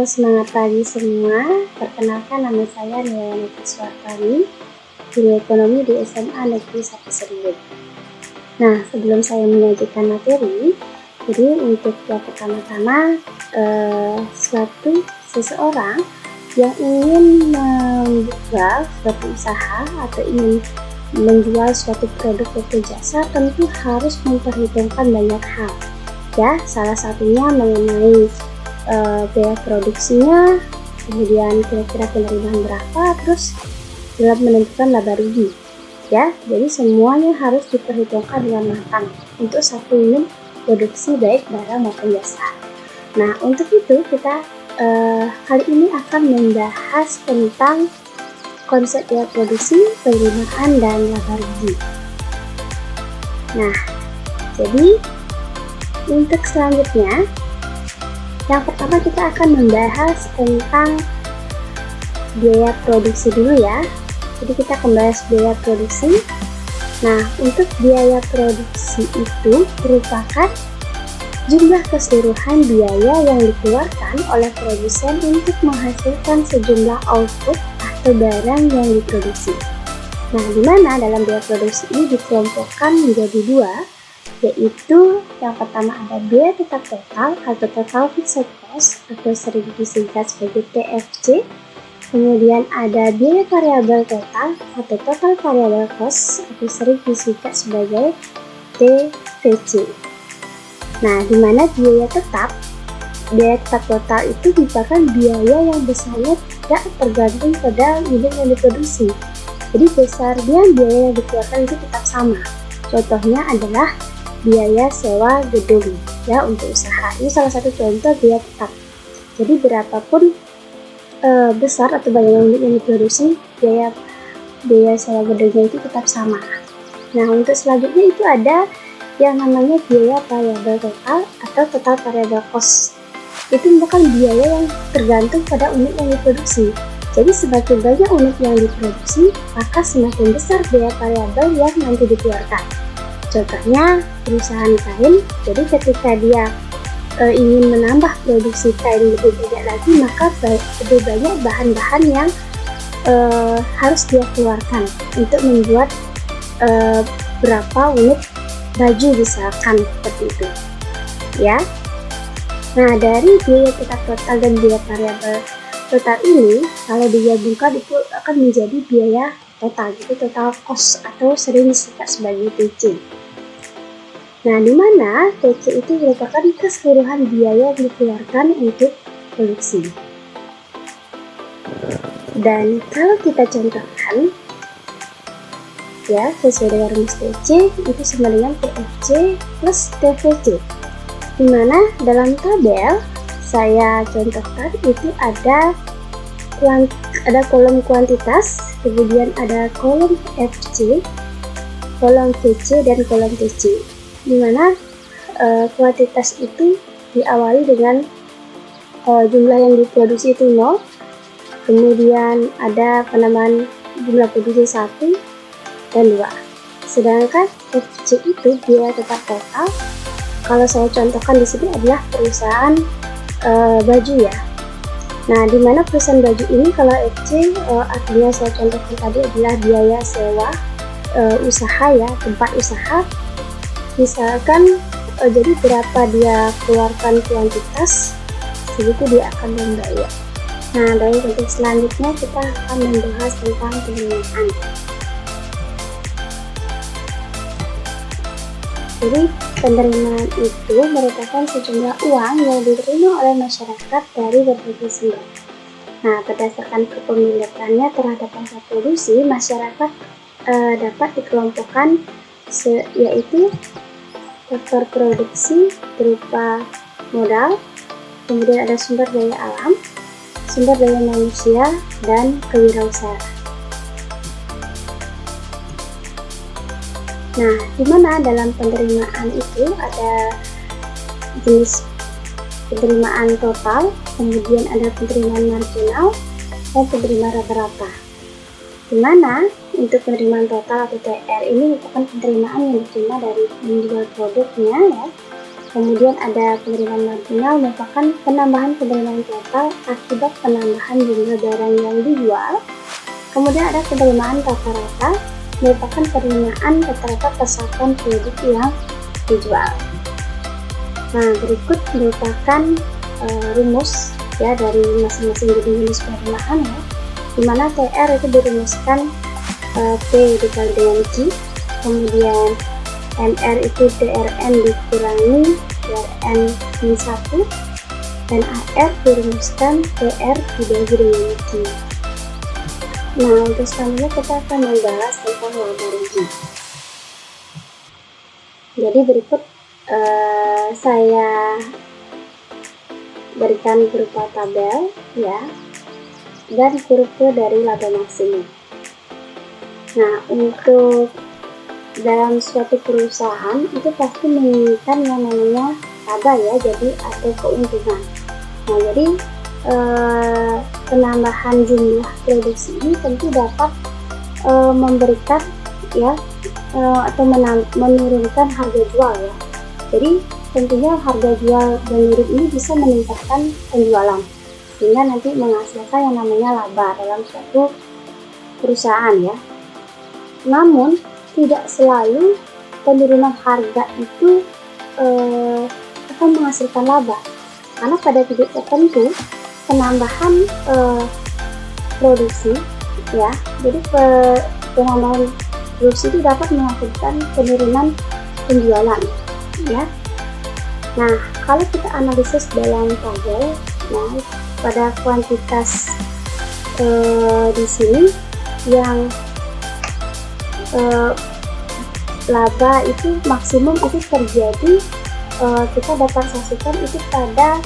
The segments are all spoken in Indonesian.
semangat pagi semua. Perkenalkan, nama saya Nilayani Kaswartani, Guru Ekonomi di SMA Negeri 1 Serpong. Nah, sebelum saya menyajikan materi, jadi untuk yang pertama-tama, seseorang yang ingin membuka suatu usaha atau ingin menjual suatu produk atau jasa tentu harus memperhitungkan banyak hal. Ya, salah satunya mengenai biaya produksinya, kemudian kira-kira penerimaan berapa, terus dalam menentukan laba rugi. Ya, jadi semuanya harus diperhitungkan dengan matang untuk satu unit produksi baik barang maupun jasa. Nah, untuk itu kita kali ini akan membahas tentang konsep biaya produksi, penerimaan, dan laba rugi. Nah, jadi untuk selanjutnya, yang pertama kita akan membahas tentang biaya produksi dulu ya. Jadi kita akan bahas biaya produksi. Nah, untuk biaya produksi itu merupakan jumlah keseluruhan biaya yang dikeluarkan oleh produsen untuk menghasilkan sejumlah output atau barang yang diproduksi. Nah, di mana dalam biaya produksi ini dikelompokkan menjadi dua, yaitu yang pertama ada biaya tetap total atau total fixed cost atau sering disingkat sebagai TFC. Kemudian ada biaya variabel total atau total variable cost atau sering disingkat sebagai TVC. Nah, di mana biaya tetap total itu merupakan biaya yang besarnya tidak tergantung pada unit yang diproduksi. Jadi besarnya biaya yang dikeluarkan itu tetap sama. Contohnya adalah biaya sewa gedung ya untuk usaha. Ini salah satu contoh biaya tetap. Jadi berapapun besar atau banyak unit yang diproduksi, biaya sewa gedungnya itu tetap sama. Nah, untuk selanjutnya itu ada yang namanya biaya variabel total atau total variable cost. Itu merupakan biaya yang tergantung pada unit yang diproduksi. Jadi semakin banyak unit yang diproduksi, maka semakin besar biaya variabel yang nanti dikeluarkan. Contohnya perusahaan kain, jadi ketika dia ingin menambah produksi kain lebih banyak lagi, maka lebih banyak bahan-bahan yang harus dia keluarkan untuk membuat berapa unit baju misalkan, seperti itu ya. Nah, dari biaya tetap total dan biaya variabel total ini kalau digabungkan itu akan menjadi biaya total, itu total cost atau sering disingkat sebagai TC. Nah, di mana TC itu merupakan keseluruhan biaya yang dikeluarkan untuk produksi. Dan kalau kita contohkan, ya sesuai dengan rumus TC itu sama dengan TFC plus TVC. Di mana dalam tabel saya contohkan itu ada kolom kuantitas, kemudian ada kolom FC, kolom VC, dan kolom TC. Di mana kuantitas itu diawali dengan jumlah yang diproduksi itu 0, kemudian ada penambahan jumlah produksi 1 dan 2. Sedangkan FC itu biaya tetap total. Kalau saya contohkan di sini adalah perusahaan baju ya. Nah, di mana perusahaan baju ini kalau FC artinya saya contohkan tadi adalah biaya sewa usaha ya, tempat usaha. Misalkan jadi berapa dia keluarkan kuantitas, segitu dia akan membayar. Nah, dari untuk selanjutnya kita akan membahas tentang penerimaan. Jadi penerimaan itu merupakan sejumlah uang yang diterima oleh masyarakat dari berbagai sumber. Nah, berdasarkan kepemilikannya terhadap hasil produksi, masyarakat dapat dikelompokkan yaitu faktor produksi berupa modal, kemudian ada sumber daya alam, sumber daya manusia, dan kewirausahaan. Nah, di mana dalam penerimaan itu ada jenis penerimaan total, kemudian ada penerimaan marginal, dan penerimaan rata-rata. Di mana untuk penerimaan total atau TR ini merupakan penerimaan yang diterima dari menjual produknya ya, Kemudian ada penerimaan marginal merupakan penambahan penerimaan total akibat penambahan jumlah barang yang dijual. Kemudian ada penerimaan rata-rata merupakan penerimaan rata-rata kesatuan produk yang dijual. Nah, berikut merupakan rumus ya dari masing-masing jenis penerimaan ya, dimana TR itu dirumuskan P dikali dengan Q, kemudian NR itu TRN dikurangi TRN min 1, dan AR dirumuskan TR dibagi dengan Q. Nah, untuk selanjutnya kita akan membahas tentang laba rugi. Jadi berikut saya berikan berupa tabel ya, dan kurva dari laba maksimum. Nah, untuk dalam suatu perusahaan itu pasti menginginkan yang namanya laba ya, jadi atau keuntungan. Nah, jadi penambahan jumlah produksi ini tentu dapat memberikan ya atau menurunkan harga jual ya. Jadi tentunya harga jual menurun ini bisa meningkatkan penjualan, sehingga nanti menghasilkan yang namanya laba dalam suatu perusahaan ya. Namun tidak selalu penurunan harga itu akan menghasilkan laba, karena pada titik tertentu penambahan produksi ya, jadi penambahan produksi itu dapat menghasilkan penurunan penjualan ya. Nah, kalau kita analisis dalam tabel, nah pada kuantitas di sini yang laba itu maksimum itu terjadi, kita dapat saksikan itu pada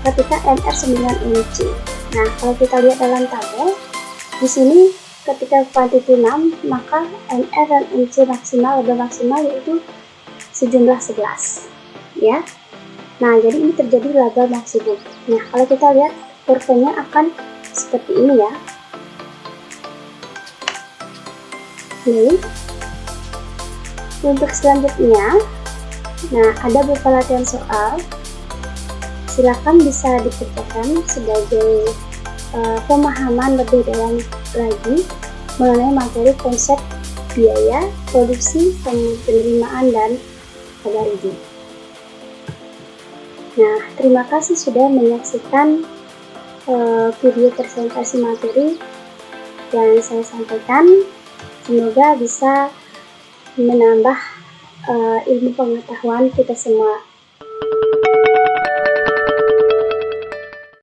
ketika NR 9 NC. Nah, kalau kita lihat dalam tabel di sini ketika kuantiti 6, maka NR dan NC maksimal, laba maksimal yaitu sejumlah 11 ya. Nah, jadi ini terjadi laba maksimum. Nah, kalau kita lihat kurvanya akan seperti ini ya. Nih, untuk selanjutnya, nah ada beberapa latihan soal, silakan bisa dikerjakan sebagai pemahaman lebih dalam lagi mengenai materi konsep biaya, produksi, penerimaan, dan laba rugi. Nah, terima kasih sudah menyaksikan video presentasi materi yang saya sampaikan. Semoga bisa menambah ilmu pengetahuan kita semua.